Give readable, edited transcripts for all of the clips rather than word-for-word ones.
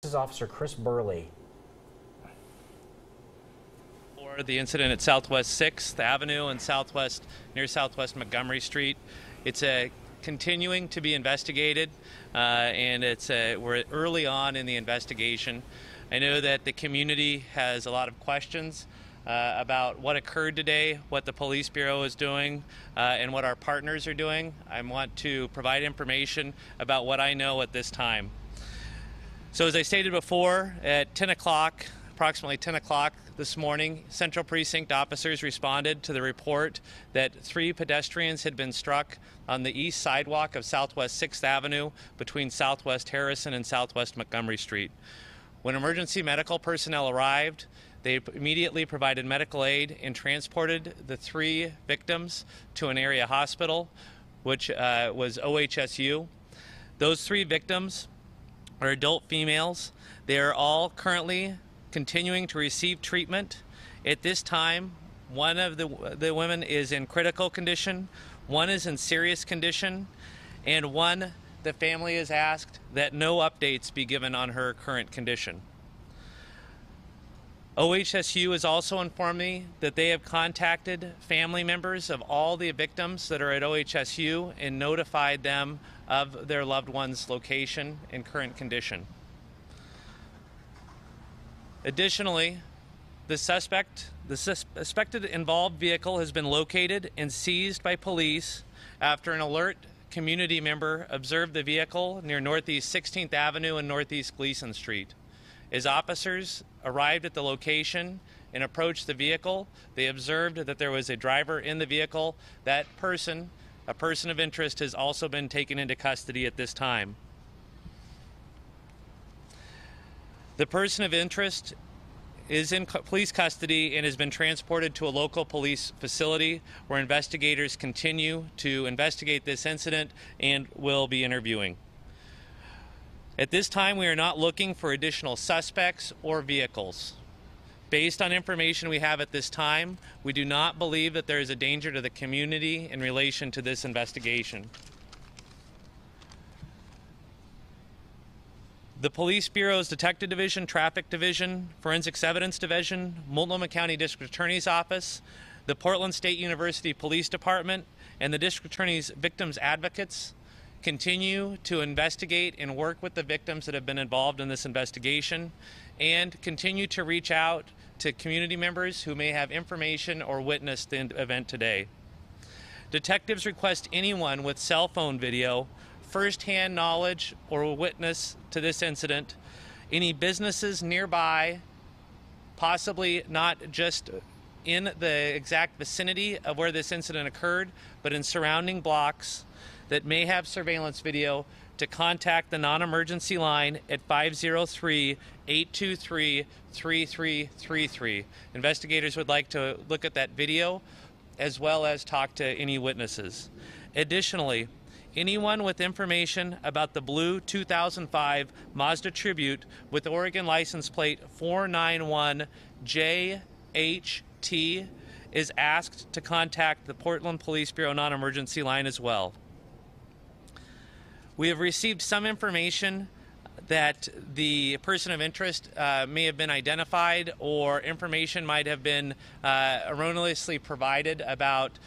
This is Officer Chris Burley. For the incident at Southwest 6th Avenue and near Southwest Montgomery Street. It's continuing to be investigated, and we're early on in the investigation. I know that the community has a lot of questions about what occurred today, what the police bureau is doing, and what our partners are doing. I want to provide information about what I know at this time. So as I stated before, at 10 o'clock, approximately 10 o'clock this morning, Central Precinct officers responded to the report that 3 pedestrians had been struck on the east sidewalk of Southwest 6th Avenue between Southwest Harrison and Southwest Montgomery Street. When emergency medical personnel arrived, they immediately provided medical aid and transported the 3 victims to an area hospital, which was OHSU. Those 3 victims are adult females. They are all currently continuing to receive treatment. At this time, one of the women is in critical condition, one is in serious condition, and one, the family has asked that no updates be given on her current condition. OHSU has also informed me that they have contacted family members of all the victims that are at OHSU and notified them of their loved one's location and current condition. Additionally, the suspected involved vehicle has been located and seized by police after an alert community member observed the vehicle near Northeast 16th Avenue and Northeast Gleason Street. As officers arrived at the location and approached the vehicle, they observed that there was a driver in the vehicle. That person, a person of interest, has also been taken into custody at this time. The person of interest is in police custody and has been transported to a local police facility where investigators continue to investigate this incident and will be interviewing. At this time, we are not looking for additional suspects or vehicles. Based on information we have at this time, we do not believe that there is a danger to the community in relation to this investigation. The Police Bureau's Detective Division, Traffic Division, Forensics Evidence Division, Multnomah County District Attorney's Office, the Portland State University Police Department, and the District Attorney's Victims Advocates continue to investigate and work with the victims that have been involved in this investigation and continue to reach out to community members who may have information or witnessed the event today. Detectives request anyone with cell phone video, first-hand knowledge or witness to this incident, any businesses nearby, possibly not just in the exact vicinity of where this incident occurred, but in surrounding blocks that may have surveillance video, to contact the non-emergency line at 503-823-3333. Investigators would like to look at that video as well as talk to any witnesses. Additionally, anyone with information about the blue 2005 Mazda Tribute with Oregon license plate 491JHT is asked to contact the Portland Police Bureau non-emergency line as well. We have received some information that the person of interest may have been identified, or information might have been erroneously provided about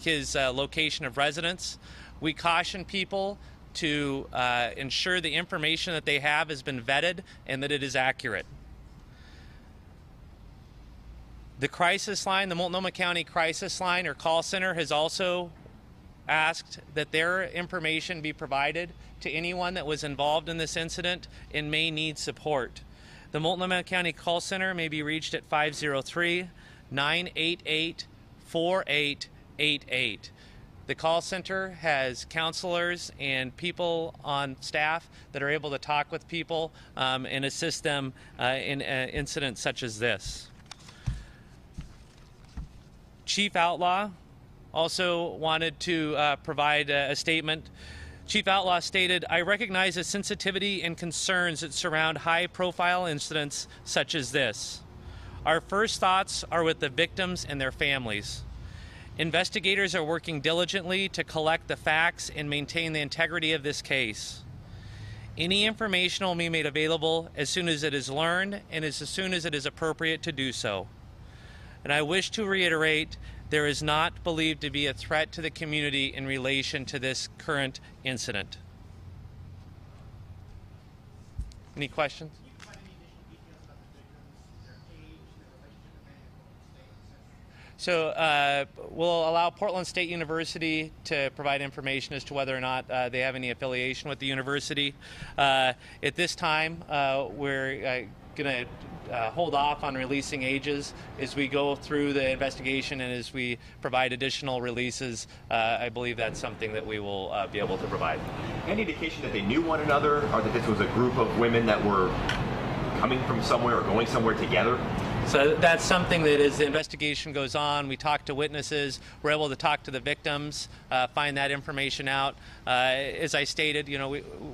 his location of residence. We caution people to ensure the information that they have has been vetted and that it is accurate. The crisis line, the Multnomah County Crisis Line or call center, has also asked that their information be provided to anyone that was involved in this incident and may need support. The Multnomah County Call Center may be reached at 503-988-4888. The call center has counselors and people on staff that are able to talk with people and assist them in incidents such as this. Chief Outlaw also wanted to provide a statement. Chief Outlaw stated, "I recognize the sensitivity and concerns that surround high-profile incidents such as this. Our first thoughts are with the victims and their families. Investigators are working diligently to collect the facts and maintain the integrity of this case. Any information will be made available as soon as it is learned and as soon as it is appropriate to do so. And I wish to reiterate, there is not believed to be a threat to the community in relation to this current incident. Any questions? So we'll allow Portland State University to provide information as to whether or not they have any affiliation with the university. At this time, we're going to hold off on releasing ages as we go through the investigation and as we provide additional releases. I believe that's something that we will be able to provide. Any indication that they knew one another, or that this was a group of women that were coming from somewhere or going somewhere together? So that's something that as the investigation goes on, we talk to witnesses, we're able to talk to the victims, find that information out. As I stated,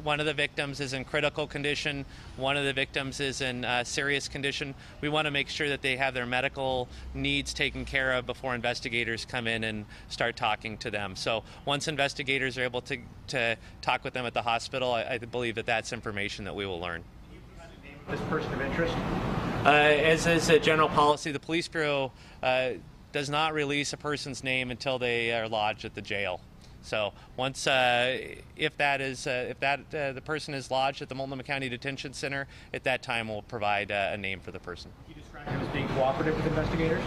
one of the victims is in critical condition, one of the victims is in serious condition. We want to make sure that they have their medical needs taken care of before investigators come in and start talking to them. So once investigators are able to talk with them at the hospital, I believe that that's information that we will learn. Can you provide the name of this person of interest? As is a general policy, the police bureau does not release a person's name until they are lodged at the jail. So once, if the person is lodged at the Multnomah County Detention Center, at that time we'll provide a name for the person. You described him as being cooperative with investigators?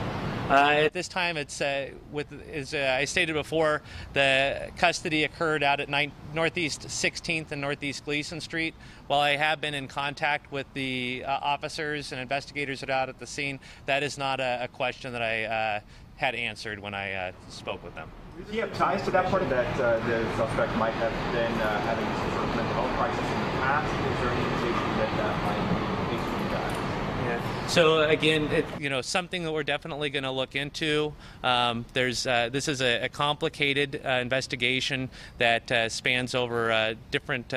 At this time, it's as I stated before, the custody occurred out at Northeast 16th and Northeast Gleason Street. While I have been in contact with the officers and investigators that are out at the scene, that is not a question that I had answered when I spoke with them. Do you have ties to that part of that the suspect might have been having some sort of mental health crisis in the past? Is there any indication that might be based on that? Yeah. So again, something that we're definitely going to look into. This is a complicated investigation that spans over different.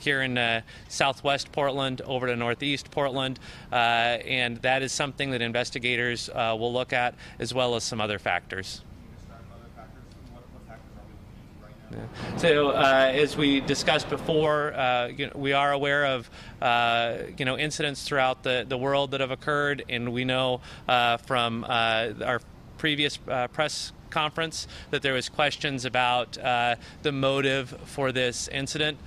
Here in southwest Portland over to northeast Portland, and that is something that investigators will look at, as well as some other factors. So as we discussed before, we are aware of incidents throughout the world that have occurred, and we know from our previous press conference that there was questions about the motive for this incident.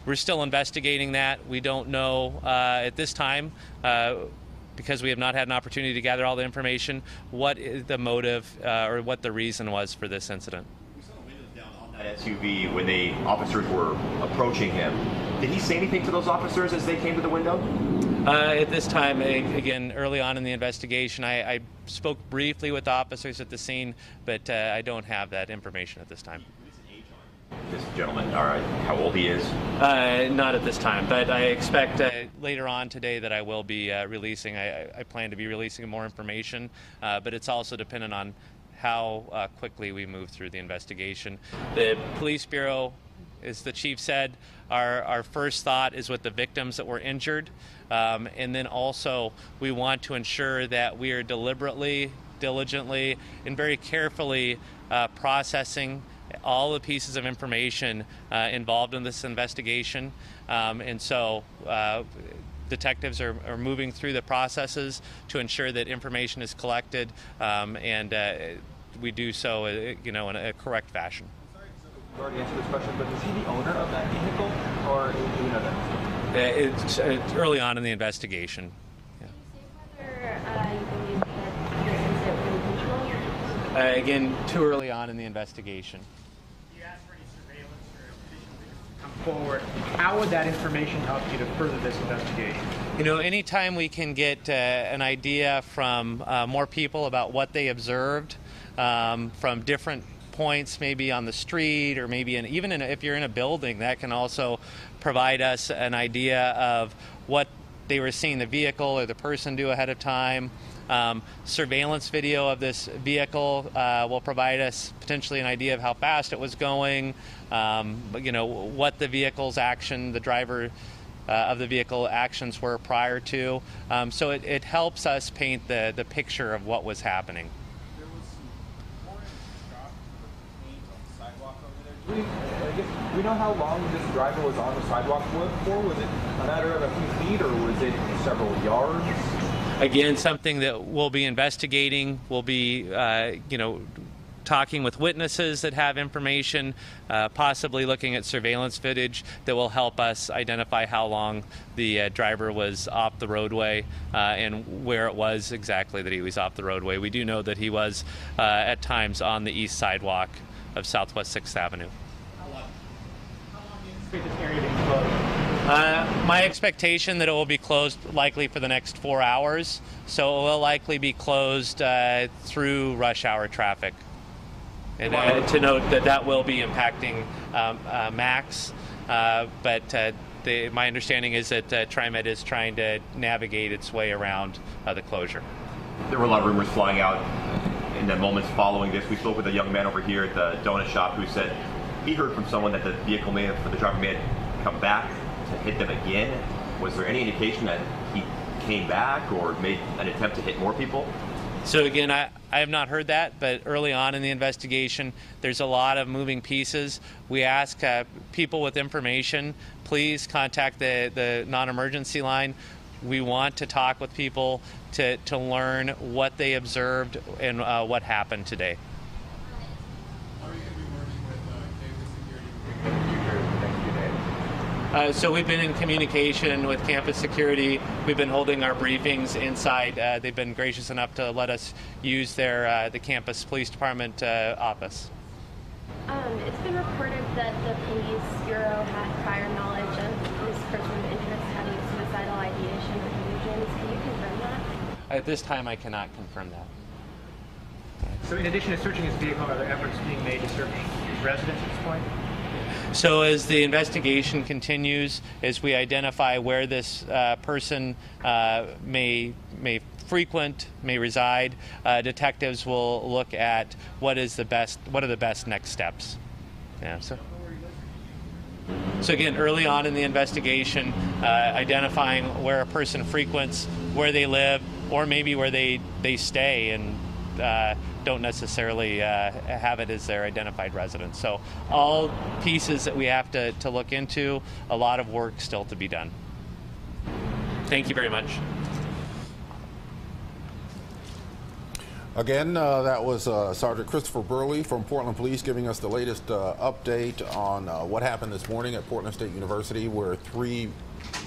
We're still investigating that. We don't know at this time, because we have not had an opportunity to gather all the information, what the motive or what the reason was for this incident. We saw the windows down on that SUV when the officers were approaching him. Did he say anything to those officers as they came to the window? At this time, again, early on in the investigation, I spoke briefly with the officers at the scene, but I don't have that information at this time. This gentleman, all right, how old he is? Not at this time, but I expect later on today that I will be releasing. I plan to be releasing more information, but it's also dependent on how quickly we move through the investigation. The police bureau, as the chief said, our first thought is with the victims that were injured, and then also we want to ensure that we are deliberately, diligently, and very carefully processing all the pieces of information involved in this investigation, and so detectives are moving through the processes to ensure that information is collected, and we do so in a correct fashion. You already answered this question, but is he the owner of that vehicle, or do you know that? It's early on in the investigation. Again, too early on in the investigation. You asked for any surveillance or additional to come forward. How would that information help you to further this investigation? Anytime we can get an idea from more people about what they observed from different points, maybe on the street or maybe if you're in a building, that can also provide us an idea of what they were seeing the vehicle or the person do ahead of time. Surveillance video of this vehicle will provide us potentially an idea of how fast it was going, what the vehicle's action, the driver of the vehicle actions were prior to. So it helps us paint the picture of what was happening. There was some pouring of shot for paint on the sidewalk over there. We know how long this driver was on the sidewalk for. Was it a matter of a few feet, or was it several yards? Again, something that we'll be investigating. We'll be, talking with witnesses that have information, possibly looking at surveillance footage that will help us identify how long the driver was off the roadway and where it was exactly that he was off the roadway. We do know that he was at times on the east sidewalk of Southwest 6th Avenue. How long do you anticipate this area being closed? My expectation that it will be closed likely for the next 4 hours, so it will likely be closed through rush hour traffic. And to note that will be impacting Max, but my understanding is that TriMet is trying to navigate its way around the closure. There were a lot of rumors flying out in the moments following this. We spoke with a young man over here at the donut shop who said he heard from someone that the driver may have come back to hit them again. Was there any indication that he came back or made an attempt to hit more people? So again, I have not heard that, but early on in the investigation, there's a lot of moving pieces. We ask people with information, please contact the non-emergency line. We want to talk with people to learn what they observed and what happened today. How are you going to be working with campus security in the next few days? So we've been in communication with campus security. We've been holding our briefings inside. They've been gracious enough to let us use the campus police department office. It's been reported that the police bureau had prior knowledge of this person of interest having suicidal ideation or delusions. Can you confirm that? At this time, I cannot confirm that. So in addition to searching his vehicle, are there efforts being made to search his residence at this point? So as the investigation continues, as we identify where this person may frequent, may reside, detectives will look at what are the best next steps. Yeah. So again, early on in the investigation, identifying where a person frequents, where they live, or maybe where they stay and don't necessarily have it as their identified residence. So all pieces that we have to look into, a lot of work still to be done. Thank you very much. Again, that was Sergeant Christopher Burley from Portland Police giving us the latest update on what happened this morning at Portland State University, where 3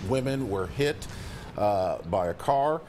women were hit by a car.